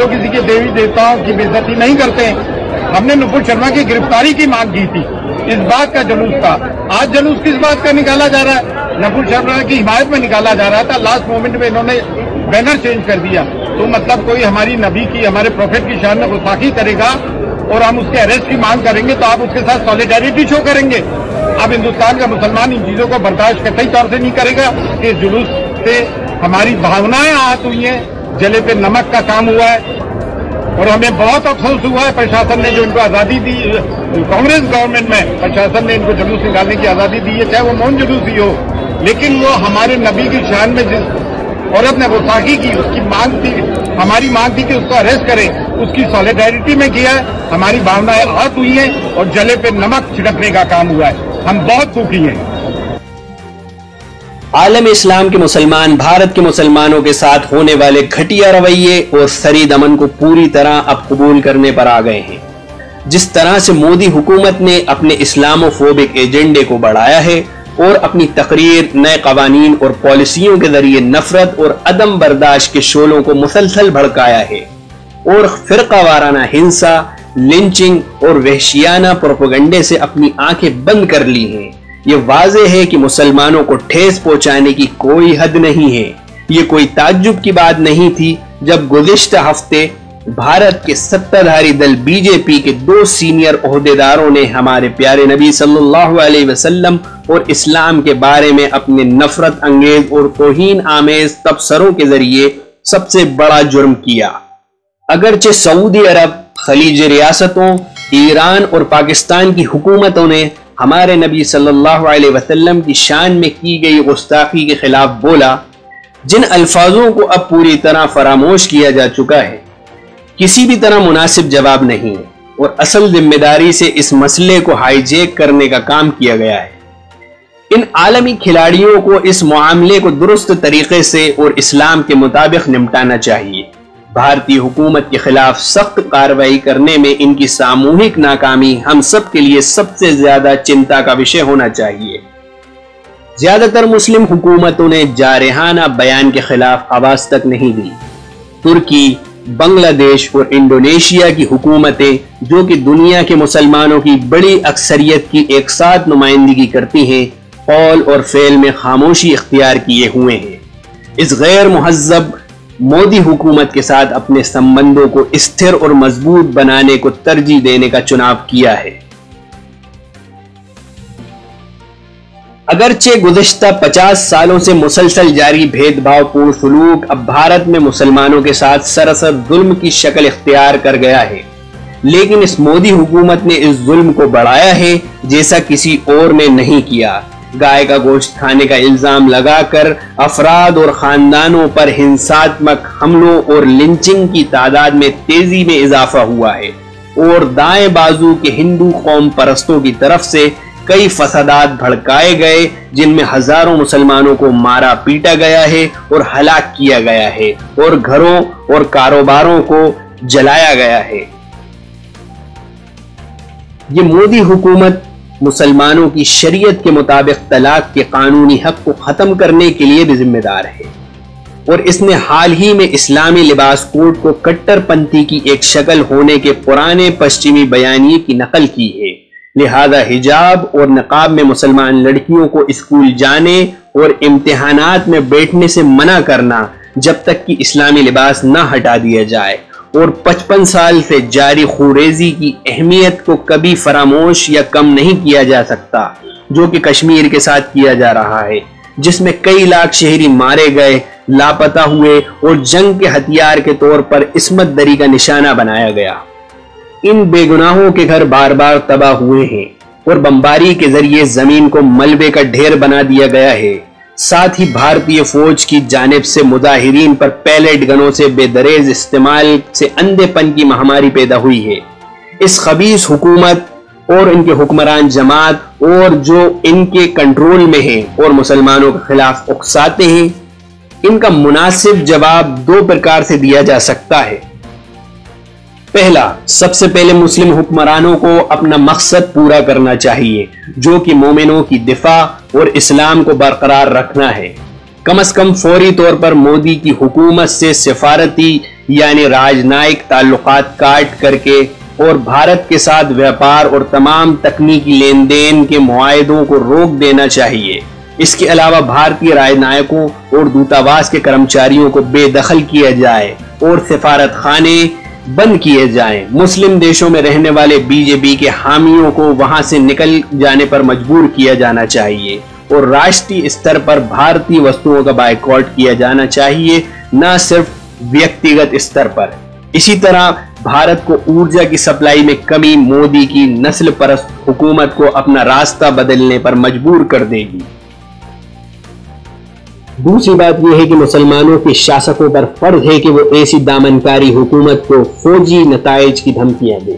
तो किसी के देवी देवताओं की बेइज्जती नहीं करते हैं। हमने नुपुर शर्मा की गिरफ्तारी की मांग की थी, इस बात का जुलूस था। आज जुलूस किस बात का निकाला जा रहा है? नुपुर शर्मा की हिमायत में निकाला जा रहा था। लास्ट मोमेंट में इन्होंने बैनर चेंज कर दिया। तो मतलब कोई हमारी नबी की, हमारे प्रोफेट की शान में गुस्ताखी करेगा और हम उसके अरेस्ट की मांग करेंगे तो आप उसके साथ सॉलिडेरिटी शो करेंगे। अब हिंदुस्तान का मुसलमान इन चीजों को बर्दाश्त कतई तौर से नहीं करेगा कि इस जुलूस से हमारी भावनाएं आहत हुई हैं, जले पे नमक का काम हुआ है। और हमें बहुत अफसोस हुआ है प्रशासन ने जो इनको आजादी दी, कांग्रेस गवर्नमेंट में प्रशासन ने इनको जुलूस निकालने की आजादी दी है, चाहे वो मौन जुलूस ही हो, लेकिन वो हमारे नबी की शान में जिस औरत ने गुस्ताखी की उसकी मांग थी, हमारी मांग थी कि उसको अरेस्ट करें, उसकी सॉलिडेरिटी में किया है। हमारी भावनाएं आहत हुई हैं और जले पे नमक छिड़कने का काम हुआ है। हम बहुत दुखी हैं। आलम इस्लाम के मुसलमान भारत के मुसलमानों के साथ होने वाले घटिया रवैये और शरीद अमन को पूरी तरह अब कबूल करने पर आ गए हैं। जिस तरह से मोदी हुकूमत ने अपने इस्लामोफोबिक एजेंडे को बढ़ाया है और अपनी तकरीर, नए कवानीन और पॉलिसियों के जरिए नफरत और अदम बर्दाश्त के शोलों को मुसलसल भड़काया है और फिरका वाराना हिंसा, लिंचिंग और वहशियाना प्रोपेगेंडे से अपनी आंखें बंद कर ली हैं, ये वाज़ेह है कि मुसलमानों को ठेस पहुंचाने की कोई हद नहीं है। ये कोई ताज्जुब की बात नहीं थी जब गुज़िश्ता हफ्ते भारत के सत्ताधारी दल बीजेपी के 2 सीनियर ओहदेदारों ने हमारे प्यारे नबी सल्लल्लाहु अलैहि वसल्लम और इस्लाम के बारे में अपने नफरत अंगेज और तौहीन आमेज तबसरों के जरिए सबसे बड़ा जुर्म किया। अगरचे सऊदी अरब, खलीज रियासतों, ईरान और पाकिस्तान की हुकूमतों ने हमारे नबी सल्लल्लाहु अलैहि वसल्लम की शान में की गई गुस्ताखी के खिलाफ बोला, जिन अल्फाजों को अब पूरी तरह फरामोश किया जा चुका है, किसी भी तरह मुनासिब जवाब नहीं है और असल जिम्मेदारी से इस मसले को हाईजैक करने का काम किया गया है। इन आलमी खिलाड़ियों को इस मामले को दुरुस्त तरीके से और इस्लाम के मुताबिक निपटाना चाहिए। भारतीय हुकूमत के खिलाफ सख्त कार्रवाई करने में इनकी सामूहिक नाकामी हम सब के लिए सबसे ज्यादा चिंता का विषय होना चाहिए। ज्यादातर मुस्लिम हुकूमतों ने जारहाना बयान के खिलाफ आवाज तक नहीं दी। तुर्की, बांग्लादेश और इंडोनेशिया की हुकूमतें, जो कि दुनिया के मुसलमानों की बड़ी अक्सरियत की एक साथ नुमाइंदगी करती हैं, कौल और फेल में खामोशी इख्तियार किए हुए हैं। इस गैर मुहज्जब मोदी हुकूमत के साथ अपने संबंधों को स्थिर और मजबूत बनाने को तरजीह देने का चुनाव किया है। अगरचे गुज़िश्ता 50 सालों से मुसलसल जारी भेदभावपूर्ण सलूक अब भारत में मुसलमानों के साथ सरासर जुल्म की शक्ल इख्तियार कर गया है, लेकिन इस मोदी हुकूमत ने इस जुल्म को बढ़ाया है जैसा किसी और ने नहीं किया। गाय का गोश्त खाने का इल्जाम लगाकर अफराद और खानदानों पर हिंसात्मक हमलों और लिंचिंग की तादाद में तेजी में इजाफा हुआ है और दाएं बाजू के हिंदू कौम परस्तों की तरफ से कई फसादात भड़काए गए, जिनमें हजारों मुसलमानों को मारा पीटा गया है और हलाक किया गया है और घरों और कारोबारों को जलाया गया है। ये मोदी हुकूमत मुसलमानों की शरीयत के मुताबिक तलाक के कानूनी हक को खत्म करने के लिए भी जिम्मेदार है और इसने हाल ही में इस्लामी लिबास कोड को कट्टरपंथी की एक शक्ल होने के पुराने पश्चिमी बयानिए की नकल की है। लिहाजा हिजाब और निकाब में मुसलमान लड़कियों को स्कूल जाने और इम्तिहानात में बैठने से मना करना जब तक कि इस्लामी लिबास न हटा दिया जाए और 55 साल से जारी खुरेजी की अहमियत को कभी फरामोश या कम नहीं किया जा सकता, जो कि कश्मीर के साथ किया जा रहा है, जिसमें कई लाख शहरी मारे गए, लापता हुए और जंग के हथियार के तौर पर इस्मत दरी का निशाना बनाया गया। इन बेगुनाहों के घर बार बार तबाह हुए हैं और बमबारी के जरिए जमीन को मलबे का ढेर बना दिया गया है। साथ ही भारतीय फौज की जानिब से मुजाहिरीन पर पैलेट गनों से बेदरेज इस्तेमाल से अंधेपन की महामारी पैदा हुई है। इस खबीस हुकूमत और इनके हुक्मरान जमात और जो इनके कंट्रोल में है और मुसलमानों के खिलाफ उकसाते हैं, इनका मुनासिब जवाब 2 प्रकार से दिया जा सकता है। पहला, सबसे पहले मुस्लिम हुक्मरानों को अपना मकसद पूरा करना चाहिए, जो कि मोमिनों की दिफा और इस्लाम को बरकरार रखना है। कम से कम फौरी तौर पर मोदी की हुकूमत से सिफारती یعنی راجنائک تعلقات کاٹ کر کے اور بھارت کے ساتھ ویاپار اور تمام تکنیکی لین دین کے معاہدوں کو روک دینا چاہیے۔ اس کے علاوہ بھارتی راجنائکوں اور دودھاواس کے کرمچاریوں کو بے دخل کیا جائے اور سفارت خانے بند کیے جائیں۔ مسلم دیشوں میں رہنے والے بی جے پی کے حامیوں کو وہاں سے نکل جانے پر مجبور کیا جانا چاہیے اور راشٹری استر پر بھارتی وستوؤں کا بائیکاٹ کیا جانا چاہیے، نہ صرف ویکتیگت استر پر۔ اسی طرح بھارت کو ارجا کی سپلائی میں کمی مودی کی نسل پرست حکومت کو اپنا راستہ بدلنے پر مجبور کر دے گی۔ دوسری بات یہ ہے کہ مسلمانوں کے شاسکوں پر فرض ہے کہ وہ ایسی دامنکاری حکومت کو فوجی نتائج کی دھمکیاں دیں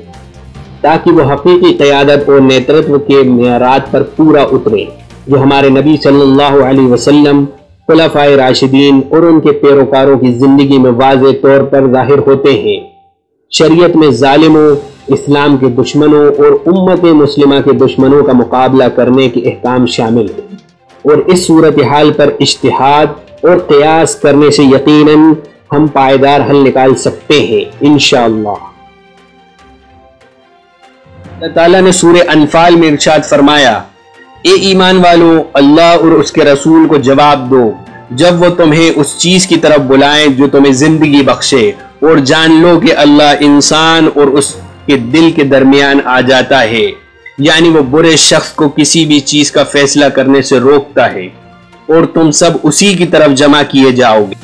تاکہ وہ حقیقی قیادت اور نیترتو کے معیارات پر پورا اترے جو ہمارے نبی صلی اللہ علیہ وسلم، خلفائے راشدین اور ان کے پیروکاروں کی زندگی میں واضح طور پر ظاہر ہوتے ہیں۔ شریعت میں ظالموں، اسلام کے دشمنوں اور امت مسلمہ کے دشمنوں کا مقابلہ کرنے کے احکام شامل ہیں، اور اس صورتحال پر اجتہاد اور قیاس کرنے سے یقیناً ہم پائیدار حل نکال سکتے ہیں انشاءاللہ۔ اللہ تعالیٰ نے سورہ انفال میں ارشاد فرمایا، اے ایمان والو، اللہ اور اس کے رسول کو جواب دو جب وہ تمہیں اس چیز کی طرف بلائیں جو تمہیں زندگی بخشے، اور جان لو کہ اللہ انسان اور اس کے دل کے درمیان آ جاتا ہے، یعنی وہ برے شخص کو کسی بھی چیز کا فیصلہ کرنے سے روکتا ہے اور تم سب اسی کی طرف جمع کیے جاؤ گے۔